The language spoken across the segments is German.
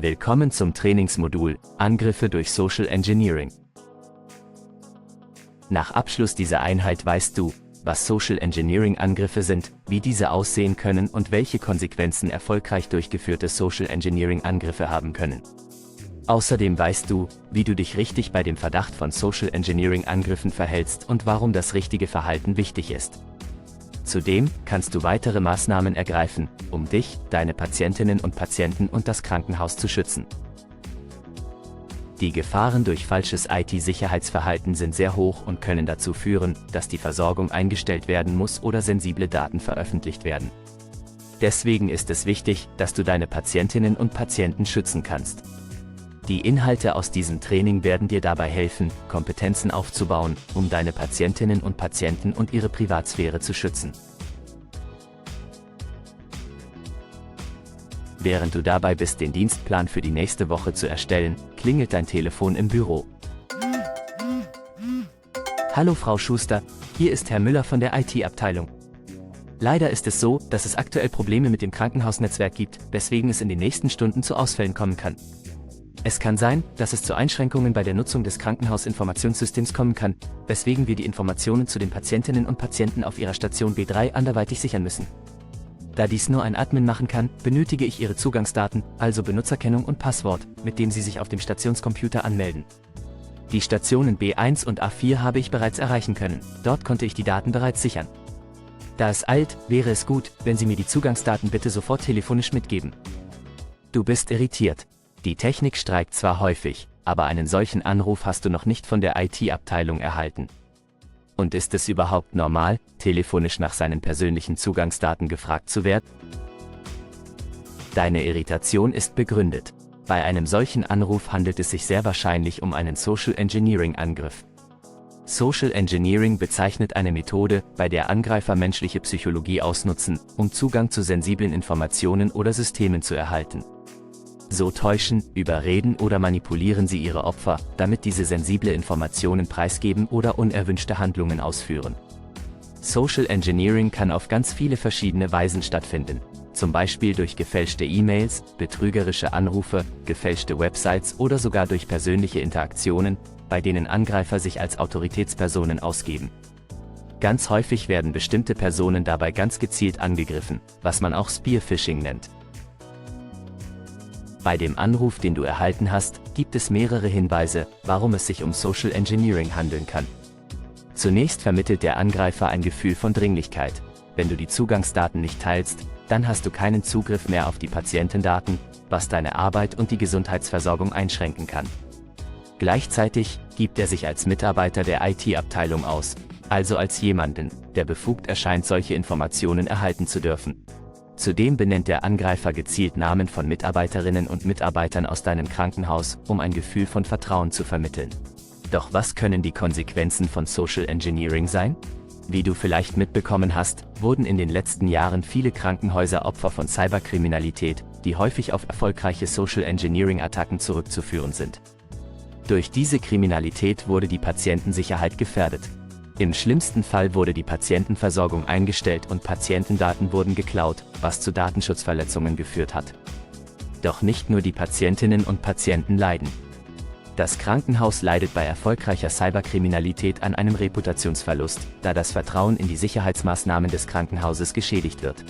Willkommen zum Trainingsmodul Angriffe durch Social Engineering. Nach Abschluss dieser Einheit weißt du, was Social Engineering Angriffe sind, wie diese aussehen können und welche Konsequenzen erfolgreich durchgeführte Social Engineering Angriffe haben können. Außerdem weißt du, wie du dich richtig bei dem Verdacht von Social Engineering Angriffen verhältst und warum das richtige Verhalten wichtig ist. Zudem kannst du weitere Maßnahmen ergreifen, um dich, deine Patientinnen und Patienten und das Krankenhaus zu schützen. Die Gefahren durch falsches IT-Sicherheitsverhalten sind sehr hoch und können dazu führen, dass die Versorgung eingestellt werden muss oder sensible Daten veröffentlicht werden. Deswegen ist es wichtig, dass du deine Patientinnen und Patienten schützen kannst. Die Inhalte aus diesem Training werden dir dabei helfen, Kompetenzen aufzubauen, um deine Patientinnen und Patienten und ihre Privatsphäre zu schützen. Während du dabei bist, den Dienstplan für die nächste Woche zu erstellen, klingelt dein Telefon im Büro. Hallo Frau Schuster, hier ist Herr Müller von der IT-Abteilung. Leider ist es so, dass es aktuell Probleme mit dem Krankenhausnetzwerk gibt, weswegen es in den nächsten Stunden zu Ausfällen kommen kann. Es kann sein, dass es zu Einschränkungen bei der Nutzung des Krankenhausinformationssystems kommen kann, weswegen wir die Informationen zu den Patientinnen und Patienten auf ihrer Station B3 anderweitig sichern müssen. Da dies nur ein Admin machen kann, benötige ich Ihre Zugangsdaten, also Benutzerkennung und Passwort, mit dem Sie sich auf dem Stationscomputer anmelden. Die Stationen B1 und A4 habe ich bereits erreichen können, dort konnte ich die Daten bereits sichern. Da es eilt, wäre es gut, wenn Sie mir die Zugangsdaten bitte sofort telefonisch mitgeben. Du bist irritiert. Die Technik streikt zwar häufig, aber einen solchen Anruf hast du noch nicht von der IT-Abteilung erhalten. Und ist es überhaupt normal, telefonisch nach seinen persönlichen Zugangsdaten gefragt zu werden? Deine Irritation ist begründet. Bei einem solchen Anruf handelt es sich sehr wahrscheinlich um einen Social Engineering Angriff. Social Engineering bezeichnet eine Methode, bei der Angreifer menschliche Psychologie ausnutzen, um Zugang zu sensiblen Informationen oder Systemen zu erhalten. So täuschen, überreden oder manipulieren sie ihre Opfer, damit diese sensible Informationen preisgeben oder unerwünschte Handlungen ausführen. Social Engineering kann auf ganz viele verschiedene Weisen stattfinden, zum Beispiel durch gefälschte E-Mails, betrügerische Anrufe, gefälschte Websites oder sogar durch persönliche Interaktionen, bei denen Angreifer sich als Autoritätspersonen ausgeben. Ganz häufig werden bestimmte Personen dabei ganz gezielt angegriffen, was man auch Spear-Phishing nennt. Bei dem Anruf, den du erhalten hast, gibt es mehrere Hinweise, warum es sich um Social Engineering handeln kann. Zunächst vermittelt der Angreifer ein Gefühl von Dringlichkeit. Wenn du die Zugangsdaten nicht teilst, dann hast du keinen Zugriff mehr auf die Patientendaten, was deine Arbeit und die Gesundheitsversorgung einschränken kann. Gleichzeitig gibt er sich als Mitarbeiter der IT-Abteilung aus, also als jemanden, der befugt erscheint, solche Informationen erhalten zu dürfen. Zudem benennt der Angreifer gezielt Namen von Mitarbeiterinnen und Mitarbeitern aus deinem Krankenhaus, um ein Gefühl von Vertrauen zu vermitteln. Doch was können die Konsequenzen von Social Engineering sein? Wie du vielleicht mitbekommen hast, wurden in den letzten Jahren viele Krankenhäuser Opfer von Cyberkriminalität, die häufig auf erfolgreiche Social Engineering-Attacken zurückzuführen sind. Durch diese Kriminalität wurde die Patientensicherheit gefährdet. Im schlimmsten Fall wurde die Patientenversorgung eingestellt und Patientendaten wurden geklaut, was zu Datenschutzverletzungen geführt hat. Doch nicht nur die Patientinnen und Patienten leiden. Das Krankenhaus leidet bei erfolgreicher Cyberkriminalität an einem Reputationsverlust, da das Vertrauen in die Sicherheitsmaßnahmen des Krankenhauses geschädigt wird.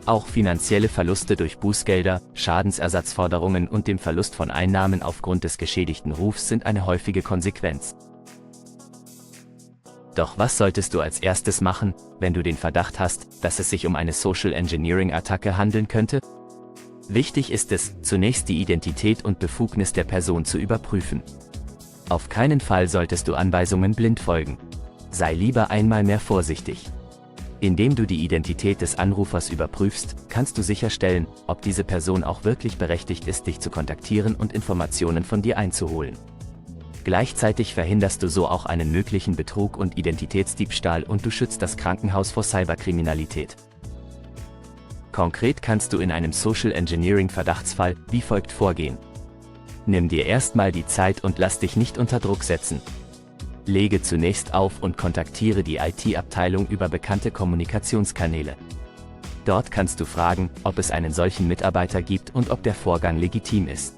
Auch finanzielle Verluste durch Bußgelder, Schadensersatzforderungen und dem Verlust von Einnahmen aufgrund des geschädigten Rufs sind eine häufige Konsequenz. Doch was solltest du als erstes machen, wenn du den Verdacht hast, dass es sich um eine Social Engineering-Attacke handeln könnte? Wichtig ist es, zunächst die Identität und Befugnis der Person zu überprüfen. Auf keinen Fall solltest du Anweisungen blind folgen. Sei lieber einmal mehr vorsichtig. Indem du die Identität des Anrufers überprüfst, kannst du sicherstellen, ob diese Person auch wirklich berechtigt ist, dich zu kontaktieren und Informationen von dir einzuholen. Gleichzeitig verhinderst du so auch einen möglichen Betrug und Identitätsdiebstahl und du schützt das Krankenhaus vor Cyberkriminalität. Konkret kannst du in einem Social Engineering Verdachtsfall wie folgt vorgehen. Nimm dir erstmal die Zeit und lass dich nicht unter Druck setzen. Lege zunächst auf und kontaktiere die IT-Abteilung über bekannte Kommunikationskanäle. Dort kannst du fragen, ob es einen solchen Mitarbeiter gibt und ob der Vorgang legitim ist.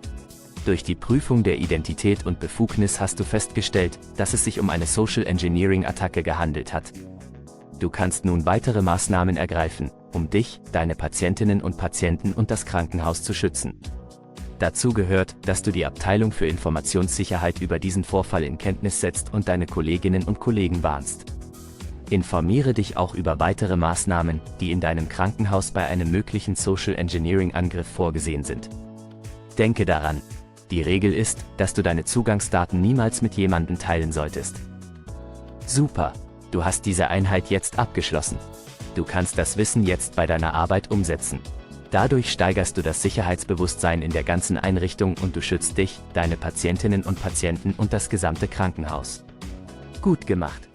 Durch die Prüfung der Identität und Befugnis hast du festgestellt, dass es sich um eine Social Engineering-Attacke gehandelt hat. Du kannst nun weitere Maßnahmen ergreifen, um dich, deine Patientinnen und Patienten und das Krankenhaus zu schützen. Dazu gehört, dass du die Abteilung für Informationssicherheit über diesen Vorfall in Kenntnis setzt und deine Kolleginnen und Kollegen warnst. Informiere dich auch über weitere Maßnahmen, die in deinem Krankenhaus bei einem möglichen Social Engineering-Angriff vorgesehen sind. Denke daran, die Regel ist, dass du deine Zugangsdaten niemals mit jemandem teilen solltest. Super, du hast diese Einheit jetzt abgeschlossen. Du kannst das Wissen jetzt bei deiner Arbeit umsetzen. Dadurch steigerst du das Sicherheitsbewusstsein in der ganzen Einrichtung und du schützt dich, deine Patientinnen und Patienten und das gesamte Krankenhaus. Gut gemacht!